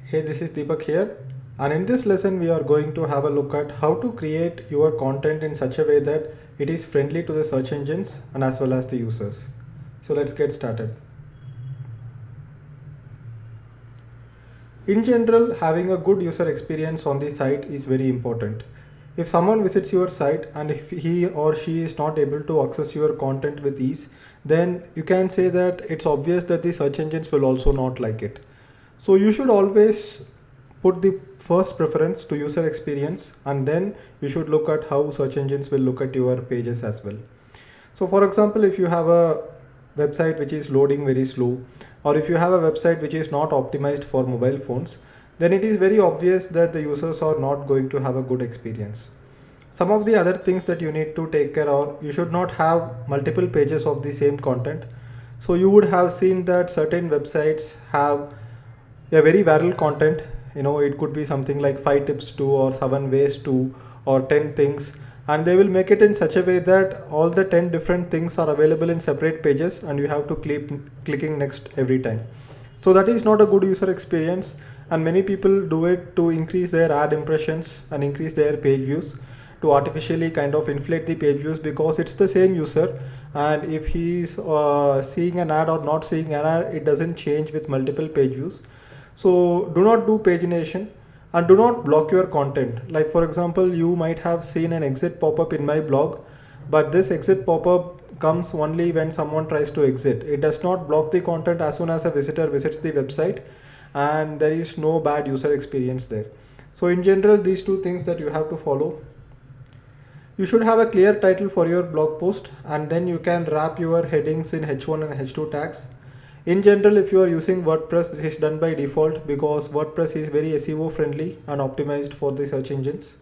Hey, this is Deepak here, and in this lesson we are going to have a look at how to create your content in such a way that it is friendly to the search engines and as well as the users. So let's get started. In general, having a good user experience on the site is very important. If someone visits your site and if he or she is not able to access your content with ease, then you can say that it's obvious that the search engines will also not like it. So you should always put the first preference to user experience, and then you should look at how search engines will look at your pages as well. So for example, if you have a website which is loading very slow, or if you have a website which is not optimized for mobile phones, then it is very obvious that the users are not going to have a good experience. Some of the other things that you need to take care of, you should not have multiple pages of the same content. So you would have seen that certain websites have a very viral content. It could be something like 5 tips to, or 7 ways to, or 10 things, and they will make it in such a way that all the 10 different things are available in separate pages and you have to keep clicking next every time. So that is not a good user experience, and many people do it to increase their ad impressions and increase their page views, to artificially kind of inflate the page views, because it's the same user, and if he's seeing an ad or not seeing an ad, it doesn't change with multiple page views. So do not do pagination, and do not block your content. Like for example, you might have seen an exit pop-up in my blog, but this exit pop-up comes only when someone tries to exit. It does not block the content as soon as a visitor visits the website, and there is no bad user experience there. So in general, these two things that you have to follow. You should have a clear title for your blog post, and then you can wrap your headings in H1 and H2 tags. In general, if you are using WordPress, this is done by default because WordPress is very SEO friendly and optimized for the search engines.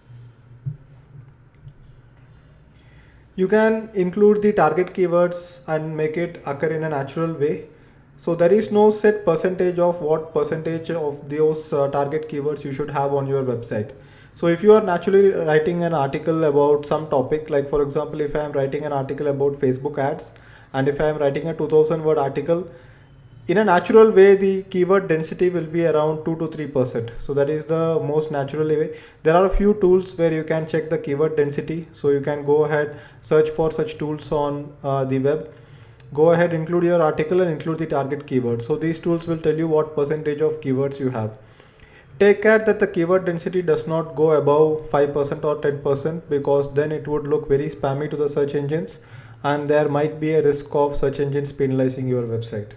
You can include the target keywords and make it occur in a natural way. So there is no set percentage of what percentage of those target keywords you should have on your website. So if you are naturally writing an article about some topic, like for example, if I am writing an article about Facebook ads, and if I am writing a 2000 word article, in a natural way, the keyword density will be around 2 to 3%. So that is the most natural way. There are a few tools where you can check the keyword density. So you can go ahead, search for such tools on the web. Go ahead, include your article and include the target keyword. So these tools will tell you what percentage of keywords you have. Take care that the keyword density does not go above 5% or 10%, because then it would look very spammy to the search engines, and there might be a risk of search engines penalizing your website.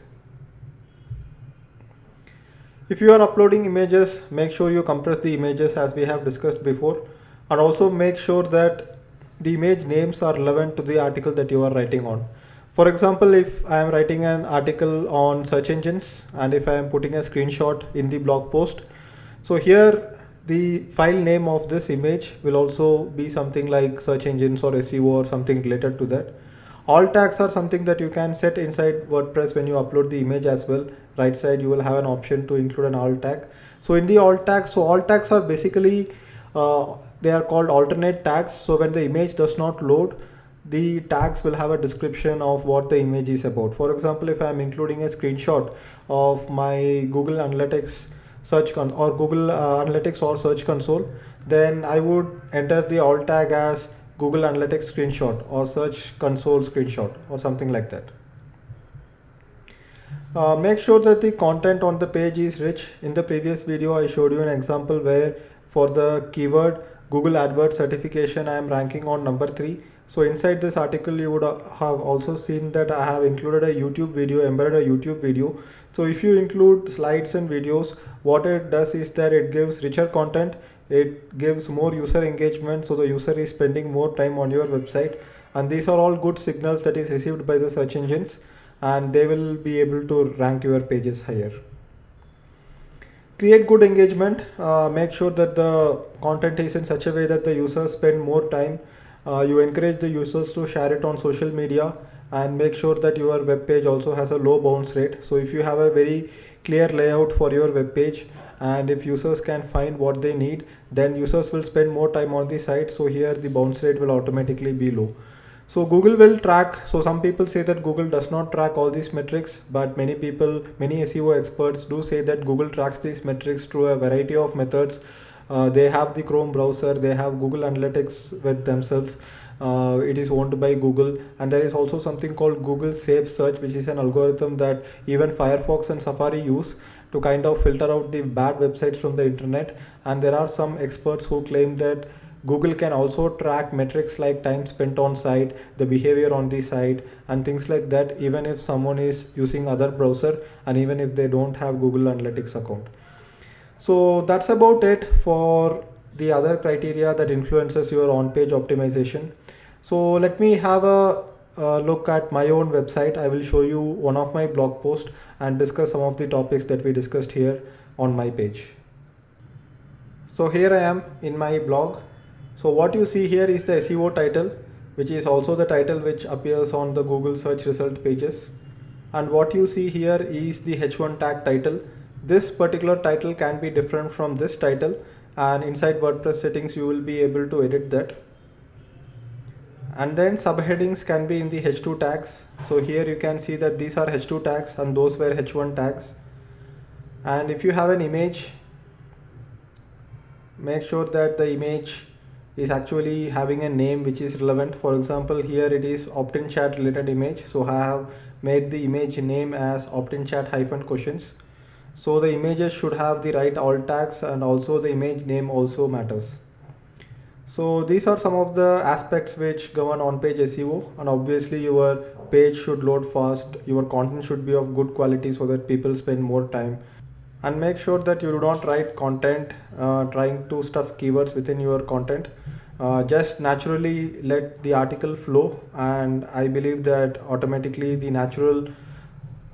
If you are uploading images, make sure you compress the images as we have discussed before, and also make sure that the image names are relevant to the article that you are writing on. For example, if I am writing an article on search engines, and if I am putting a screenshot in the blog post, so here the file name of this image will also be something like search engines or SEO or something related to that. Alt tags are something that you can set inside WordPress when you upload the image as well. Right side you will have an option to include an alt tag. So in the alt tags, so alt tags are basically they are called alternate tags. So when the image does not load, the tags will have a description of what the image is about. For example, if I am including a screenshot of my Google Analytics or Google Analytics or Search Console, then I would enter the alt tag as Google Analytics screenshot or Search Console screenshot or something like that. Make sure that the content on the page is rich. In the previous video, I showed you an example where for the keyword Google AdWords certification, I am ranking on number 3. So inside this article, you would have also seen that I have included a YouTube video, embedded a YouTube video. So if you include slides and videos, what it does is that it gives richer content. It gives more user engagement, so the user is spending more time on your website, and these are all good signals that is received by the search engines, and they will be able to rank your pages higher. Create good engagement. Make sure that the content is in such a way that the users spend more time. You encourage the users to share it on social media, and make sure that your web page also has a low bounce rate. So if you have a very clear layout for your web page, and if users can find what they need, then users will spend more time on the site. So here the bounce rate will automatically be low. So Google will track, so some people say that Google does not track all these metrics, but many people, many SEO experts do say that Google tracks these metrics through a variety of methods. They have the Chrome browser, they have Google Analytics with themselves. It is owned by Google, and there is also something called Google Safe Search, which is an algorithm that even Firefox and Safari use to kind of filter out the bad websites from the internet. And there are some experts who claim that Google can also track metrics like time spent on site, the behavior on the site, and things like that, even if someone is using other browser and even if they don't have Google Analytics account. So that's about it for the other criteria that influences your on-page optimization. So let me have a look at my own website. I will show you one of my blog posts and discuss some of the topics that we discussed here on my page. So here I am in my blog. So what you see here is the SEO title, which is also the title which appears on the Google search result pages. And what you see here is the H1 tag title. This particular title can be different from this title, and inside WordPress settings you will be able to edit that. And then subheadings can be in the H2 tags. So here you can see that these are H2 tags and those were H1 tags. And if you have an image, make sure that the image is actually having a name which is relevant. For example, here it is opt-in chat related image, so I have made the image name as opt-in chat -questions. So the images should have the right alt tags, and also the image name also matters. So these are some of the aspects which govern on-page SEO, and obviously your page should load fast, your content should be of good quality so that people spend more time. And make sure that you do not write content trying to stuff keywords within your content. Just naturally let the article flow, and I believe that automatically the natural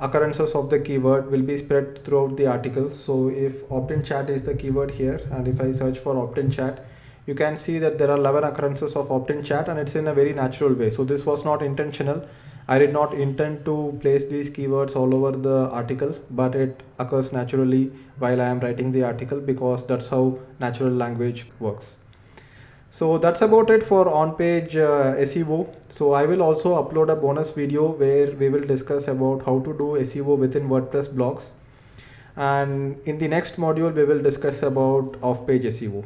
occurrences of the keyword will be spread throughout the article. So if opt-in chat is the keyword here, and if I search for opt-in chat, you can see that there are 11 occurrences of opt-in chat, and it's in a very natural way. So this was not intentional. I did not intend to place these keywords all over the article, but it occurs naturally while I am writing the article, because that's how natural language works. So that's about it for on-page SEO. So I will also upload a bonus video where we will discuss about how to do SEO within WordPress blogs. And in the next module, we will discuss about off-page SEO.